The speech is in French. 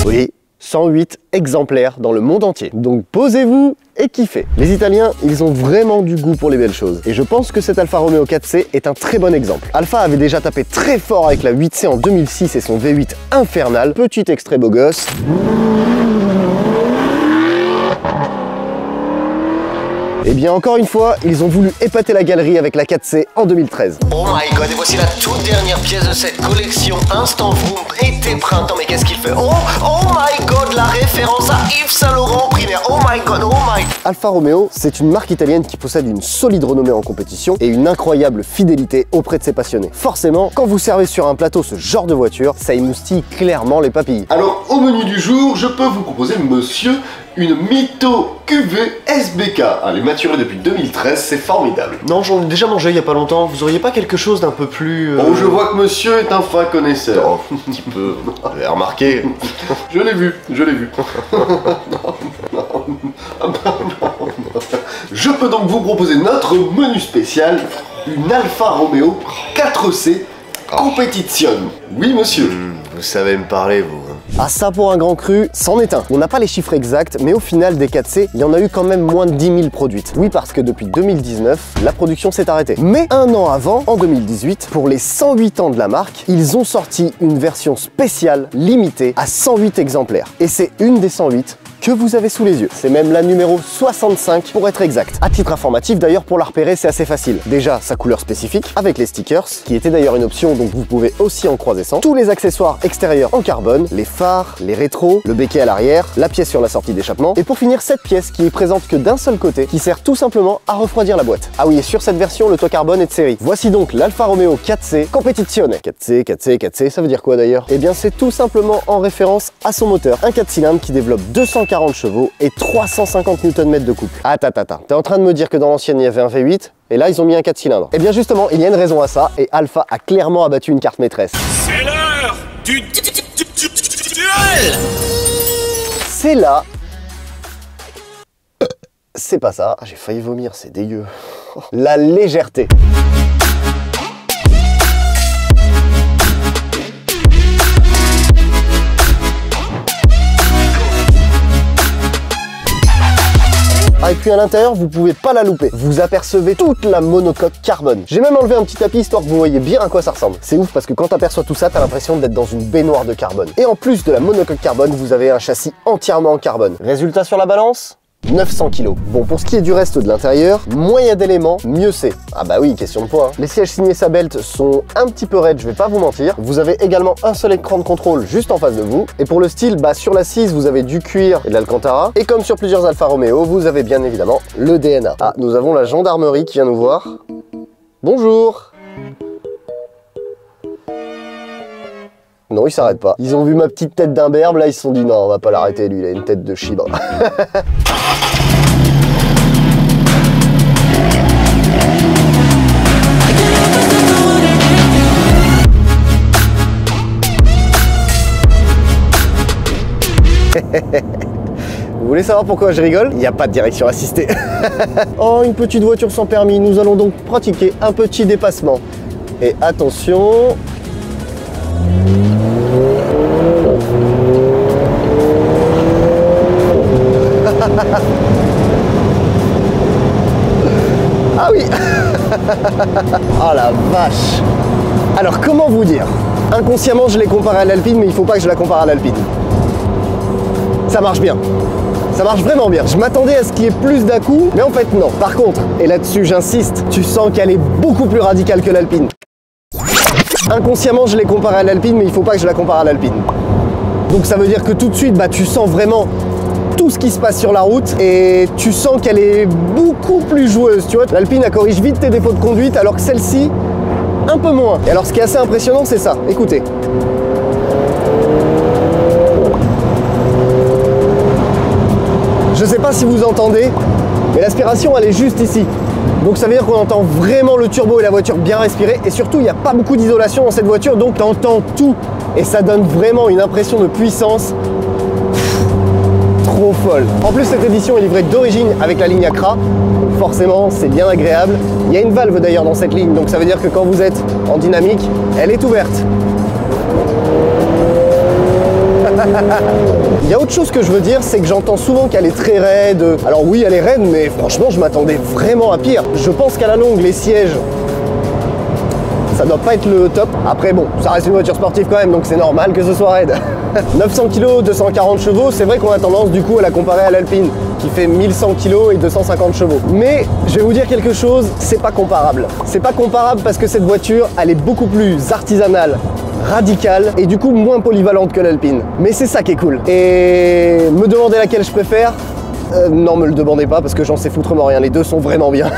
Oui, 108 exemplaires dans le monde entier. Donc posez-vous et kiffez. Les Italiens, ils ont vraiment du goût pour les belles choses. Et je pense que cet Alfa Romeo 4C est un très bon exemple. Alfa avait déjà tapé très fort avec la 8C en 2006 et son V8 infernal. Petit extrait beau gosse. Et bien encore une fois, ils ont voulu épater la galerie avec la 4C en 2013. Oh my god, et voici la toute dernière pièce de cette collection Instant Vroom été printemps. Mais qu'est-ce qu'il fait? Oh my god, la référence à Yves Saint Laurent primaire. Oh my god, oh my god. Alfa Romeo, c'est une marque italienne qui possède une solide renommée en compétition et une incroyable fidélité auprès de ses passionnés. Forcément, quand vous servez sur un plateau ce genre de voiture, ça émoustille clairement les papilles. Alors, au menu du jour, je peux vous proposer, monsieur, une Mytho QV SBK. Elle est maturée depuis 2013, c'est formidable. Non, j'en ai déjà mangé il y a pas longtemps. Vous auriez pas quelque chose d'un peu plus... Oh, je vois que monsieur est un fin connaisseur. Oh, un petit peu, vous avez remarqué. Je l'ai vu, je l'ai vu. Je peux donc vous proposer notre menu spécial, une Alfa Romeo 4C Competition. Oui, monsieur. Vous savez me parler, vous. Ah ça pour un grand cru, c'en est un. On n'a pas les chiffres exacts, mais au final des 4C, il y en a eu quand même moins de 10 000 produites. Oui, parce que depuis 2019, la production s'est arrêtée. Mais un an avant, en 2018, pour les 108 ans de la marque, ils ont sorti une version spéciale limitée à 108 exemplaires. Et c'est une des 108 que vous avez sous les yeux. C'est même la numéro 65 pour être exact. À titre informatif d'ailleurs, pour la repérer c'est assez facile. Déjà sa couleur spécifique avec les stickers, qui était d'ailleurs une option donc vous pouvez aussi en croiser 100. Tous les accessoires extérieurs en carbone, les phares, les rétros, le béquet à l'arrière, la pièce sur la sortie d'échappement. Et pour finir cette pièce qui est présente que d'un seul côté, qui sert tout simplement à refroidir la boîte. Ah oui, et sur cette version le toit carbone est de série. Voici donc l'Alfa Romeo 4C Competizione. 4C, ça veut dire quoi d'ailleurs? Eh bien c'est tout simplement en référence à son moteur. Un 4 cylindres qui développe 240 chevaux et 350 Nm de couple. Attends, t'es en train de me dire que dans l'ancienne il y avait un V8 et là ils ont mis un 4 cylindres. Eh bien justement, il y a une raison à ça et Alfa a clairement abattu une carte maîtresse. C'est l'heure du duel. C'est là. C'est pas ça. J'ai failli vomir, c'est dégueu. La légèreté. Ah, et puis à l'intérieur, vous pouvez pas la louper. Vous apercevez toute la monocoque carbone. J'ai même enlevé un petit tapis histoire que vous voyez bien à quoi ça ressemble. C'est ouf parce que quand t'aperçois tout ça, t'as l'impression d'être dans une baignoire de carbone. Et en plus de la monocoque carbone, vous avez un châssis entièrement en carbone. Résultat sur la balance ? 900 kg. Bon, pour ce qui est du reste de l'intérieur, moins il y a d'éléments, mieux c'est. Ah bah oui, question de poids. Hein. Les sièges signés Sabelt sont un petit peu raides, je vais pas vous mentir. Vous avez également un seul écran de contrôle juste en face de vous. Et pour le style, bah sur l'assise, vous avez du cuir et de l'Alcantara. Et comme sur plusieurs Alfa Romeo, vous avez bien évidemment le DNA. Ah, nous avons la gendarmerie qui vient nous voir. Bonjour. Non, il s'arrête pas. Ils ont vu ma petite tête d'imberbe, là ils se sont dit non, on va pas l'arrêter, lui, il a une tête de chibre. Vous voulez savoir pourquoi je rigole? Il n'y a pas de direction assistée. Oh, une petite voiture sans permis. Nous allons donc pratiquer un petit dépassement. Et attention... Ah oui. Oh la vache. Alors comment vous dire? Inconsciemment je l'ai comparé à l'Alpine, mais il faut pas que je la compare à l'Alpine. Ça marche bien. Ça marche vraiment bien. Je m'attendais à ce qu'il y ait plus d'à-coups, mais en fait non. Par contre, et là-dessus j'insiste, tu sens qu'elle est beaucoup plus radicale que l'Alpine. Inconsciemment je l'ai comparé à l'Alpine, mais il faut pas que je la compare à l'Alpine. Donc ça veut dire que tout de suite, bah, tu sens vraiment tout ce qui se passe sur la route et tu sens qu'elle est beaucoup plus joueuse, tu vois. L'Alpine, elle corrige vite tes défauts de conduite, alors que celle-ci, un peu moins. Et alors ce qui est assez impressionnant, c'est ça. Écoutez. Je sais pas si vous entendez, mais l'aspiration, elle est juste ici. Donc ça veut dire qu'on entend vraiment le turbo et la voiture bien respirer. Et surtout, il n'y a pas beaucoup d'isolation dans cette voiture, donc tu entends tout. Et ça donne vraiment une impression de puissance trop folle. En plus, cette édition est livrée d'origine avec la ligne Acra. Donc forcément, c'est bien agréable. Il y a une valve d'ailleurs dans cette ligne, donc ça veut dire que quand vous êtes en dynamique, elle est ouverte. Il y a autre chose que je veux dire, c'est que j'entends souvent qu'elle est très raide. Alors oui, elle est raide, mais franchement, je m'attendais vraiment à pire. Je pense qu'à la longue, les sièges, ça doit pas être le top. Après bon, ça reste une voiture sportive quand même, donc c'est normal que ce soit raide. 900 kg, 240 chevaux, c'est vrai qu'on a tendance du coup à la comparer à l'Alpine, qui fait 1100 kg et 250 chevaux. Mais je vais vous dire quelque chose, c'est pas comparable. C'est pas comparable parce que cette voiture, elle est beaucoup plus artisanale, radicale et du coup moins polyvalente que l'Alpine. Mais c'est ça qui est cool. Et me demander laquelle je préfère, non, me le demandez pas parce que j'en sais foutrement rien, les deux sont vraiment bien.